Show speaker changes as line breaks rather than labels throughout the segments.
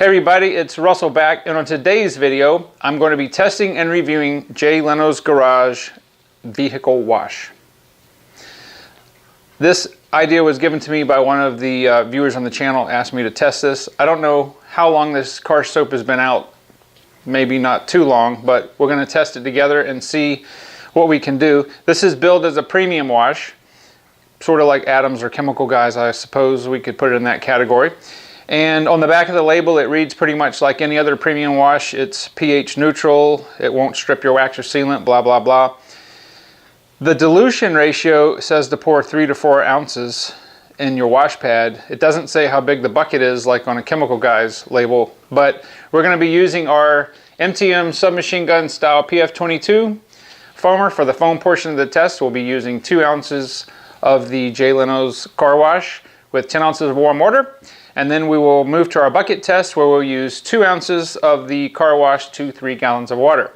Hey everybody, it's Russell back, and on today's video, I'm going to be testing and reviewing Jay Leno's Garage Vehicle Wash. This idea was given to me by one of the viewers on the channel, asked me to test this. I don't know how long this car soap has been out, maybe not too long, but we're going to test it together and see what we can do. This is billed as a premium wash, sort of like Adams or Chemical Guys, I suppose we could put it in that category. And on the back of the label, it reads pretty much like any other premium wash. It's pH neutral, it won't strip your wax or sealant, blah, blah, blah. The dilution ratio says to pour 3 to 4 ounces in your wash pad. It doesn't say how big the bucket is like on a Chemical Guys label, but we're going to be using our MTM submachine gun style PF22 foamer. For the foam portion of the test, we'll be using 2 ounces of the Jay Leno's car wash with 10 ounces of warm water. And then we will move to our bucket test where we'll use 2 ounces of the car wash to 3 gallons of water.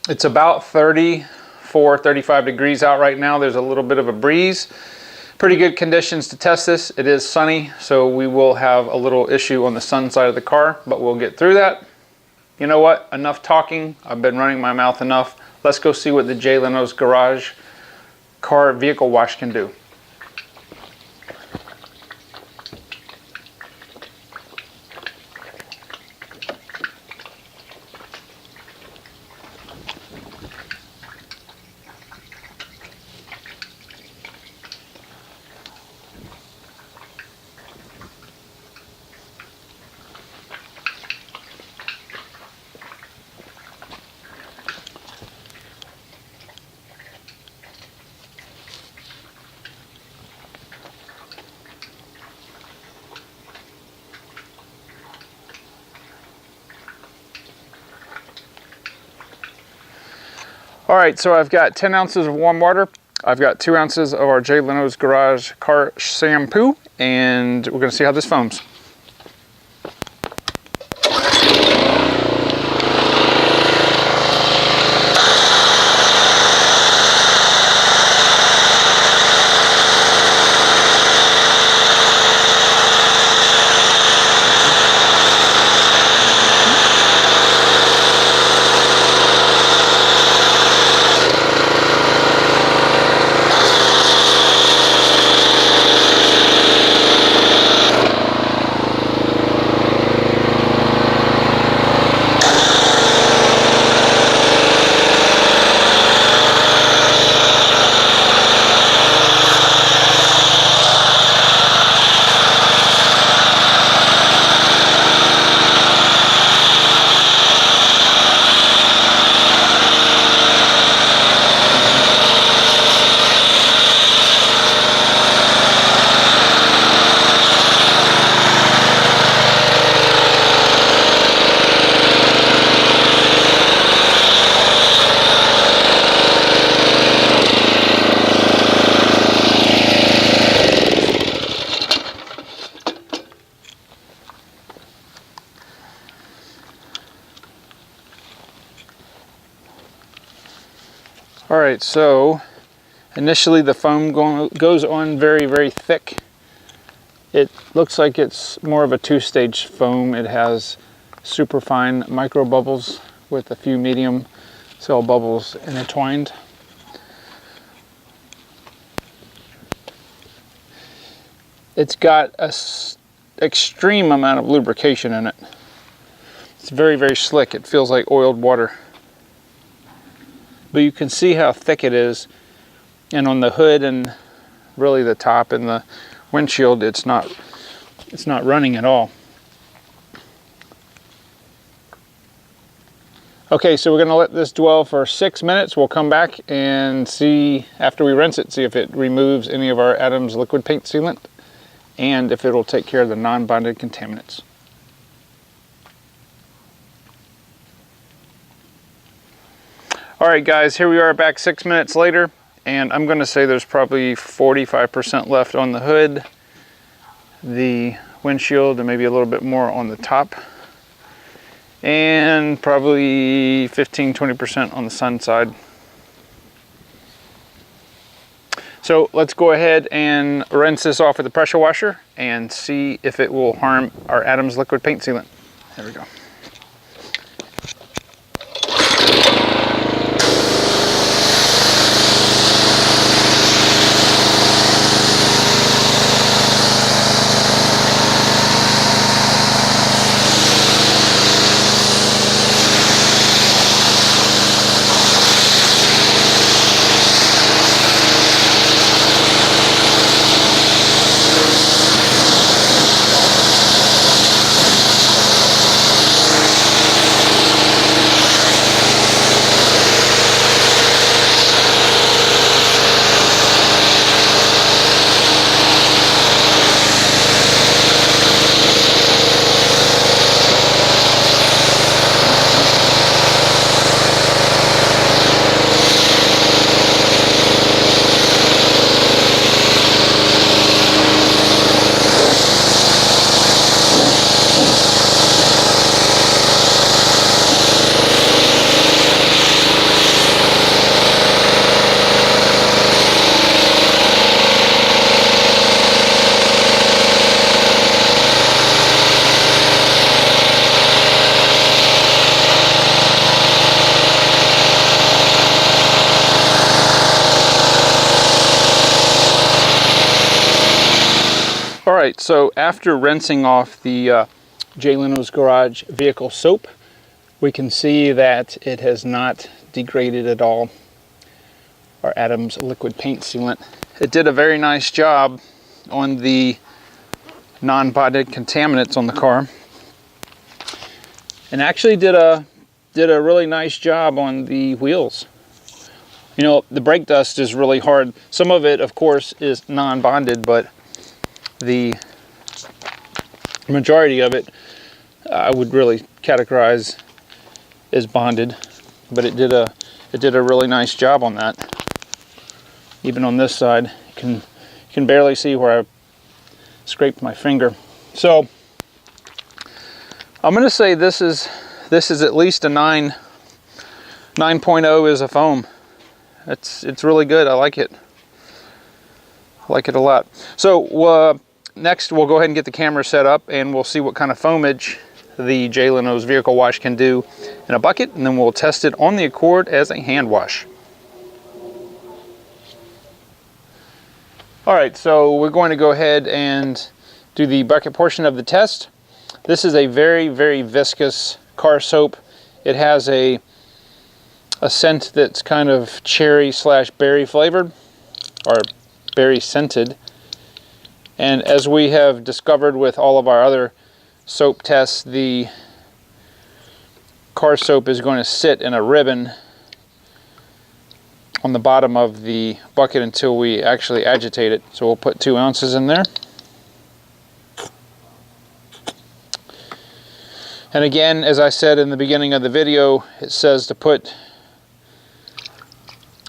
It's about 34, 35 degrees out right now. There's a little bit of a breeze. Pretty good conditions to test this. It is sunny, so we will have a little issue on the sun side of the car, but we'll get through that. You know what? Enough talking. I've been running my mouth enough. Let's go see what the Jay Leno's Garage car vehicle wash can do. All right, so I've got 10 ounces of warm water. I've got 2 ounces of our Jay Leno's Garage car shampoo, and we're gonna see how this foams. All right, so initially the foam goes on very, very thick. It looks like it's more of a 2-stage foam. It has super fine micro bubbles with a few medium cell bubbles intertwined. It's got an extreme amount of lubrication in it. It's very, very slick. It feels like oiled water. But you can see how thick it is, and on the hood and really the top and the windshield, it's not running at all. Okay, so we're going to let this dwell for 6 minutes. We'll come back and see, after we rinse it, see if it removes any of our Adams liquid paint sealant and if it'll take care of the non-bonded contaminants. All right guys, here we are back 6 minutes later, and I'm going to say there's probably 45% left on the hood, the windshield, and maybe a little bit more on the top. and probably 15-20% on the sun side. So let's go ahead and rinse this off with the pressure washer and see if it will harm our Adams liquid paint sealant. There we go. All right, so after rinsing off the J. Leno's Garage vehicle soap, we can see that it has not degraded at all, our Adams liquid paint sealant. It did a very nice job on the non-bonded contaminants on the car, and actually did a really nice job on the wheels. You know, the brake dust is really hard. Some of it, of course, is non-bonded, but the majority of it I would really categorize as bonded, but it did a really nice job on that. Even on this side, you can barely see where I scraped my finger. So I'm going to say this is at least a 9.0 is a foam. It's really good. I like it. I like it a lot. So next we'll go ahead and get the camera set up and we'll see what kind of foamage the J. Leno's vehicle wash can do in a bucket, and then we'll test it on the Accord as a hand wash. All right, so we're going to go ahead and do the bucket portion of the test. This is a very, very viscous car soap. It has a scent that's kind of cherry / berry flavored, or berry scented. And as we have discovered with all of our other soap tests, the car soap is going to sit in a ribbon on the bottom of the bucket until we actually agitate it. So we'll put 2 ounces in there. And again, as I said in the beginning of the video, it says to put,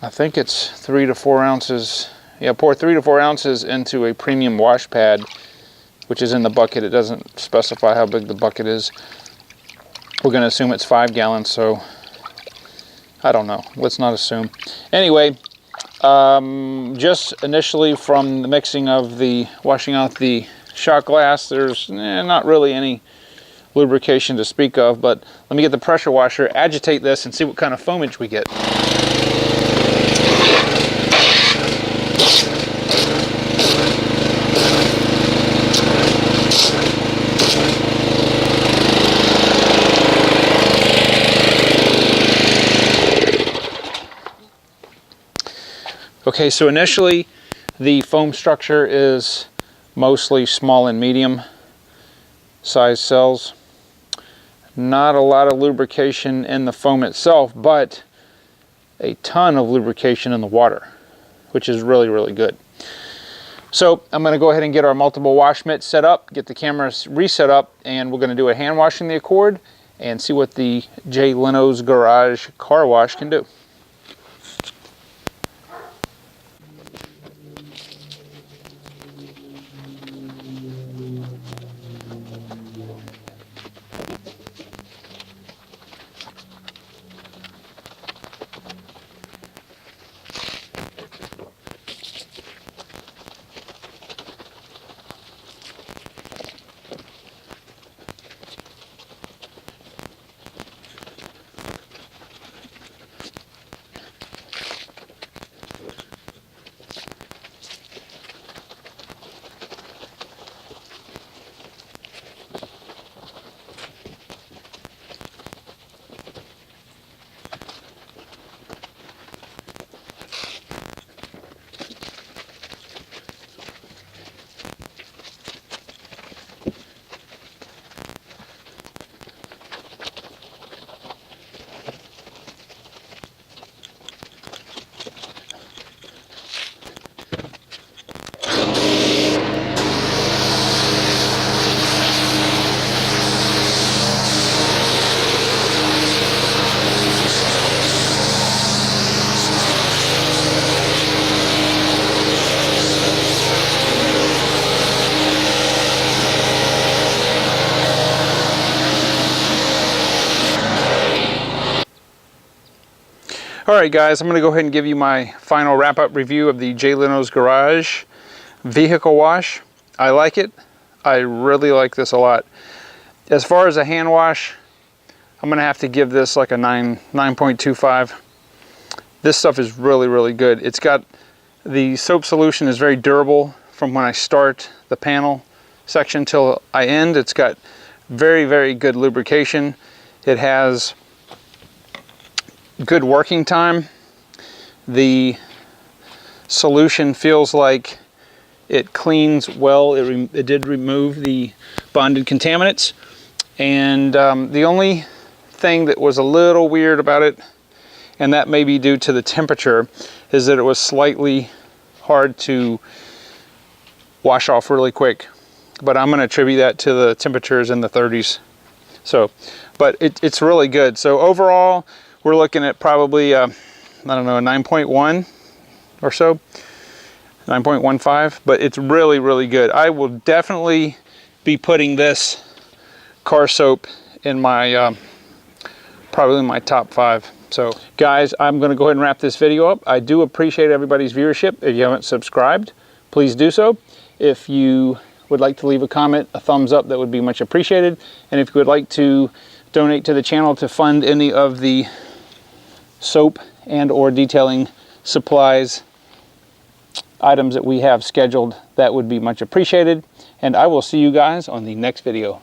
I think it's 3 to 4 ounces. Yeah, pour 3 to 4 ounces into a premium wash pad, which is in the bucket. It doesn't specify how big the bucket is. We're going to assume it's 5 gallons, so I don't know. Let's not assume. Anyway, just initially from the mixing of the washing out the shot glass, there's not really any lubrication to speak of, but let me get the pressure washer, agitate this, and see what kind of foamage we get. Okay, so initially the foam structure is mostly small and medium size cells. Not a lot of lubrication in the foam itself, but a ton of lubrication in the water, which is really, really good. So I'm going to go ahead and get our multiple wash mitts set up, get the camera reset up, and we're going to do a hand wash in the Accord and see what the J. Leno's Garage car wash can do. All right, guys, I'm going to go ahead and give you my final wrap-up review of the Jay Leno's Garage vehicle wash. I like it. I really like this a lot. As far as a hand wash, I'm going to have to give this like a 9.25. This stuff is really, really good. It's got, the soap solution is very durable from when I start the panel section till I end. It's got very, very good lubrication. It has good working time. The solution feels like it cleans well. It did remove the bonded contaminants. And the only thing that was a little weird about it, and that may be due to the temperature, is that it was slightly hard to wash off really quick. But I'm going to attribute that to the temperatures in the 30s. So, but it's really good. So overall, we're looking at probably, I don't know, a 9.1 or so, 9.15, but it's really, really good. I will definitely be putting this car soap in my, probably my top 5. So guys, I'm gonna go ahead and wrap this video up. I do appreciate everybody's viewership. If you haven't subscribed, please do so. If you would like to leave a comment, a thumbs up, that would be much appreciated. And if you would like to donate to the channel to fund any of the soap and or detailing supplies items that we have scheduled, that would be much appreciated. And I will see you guys on the next video.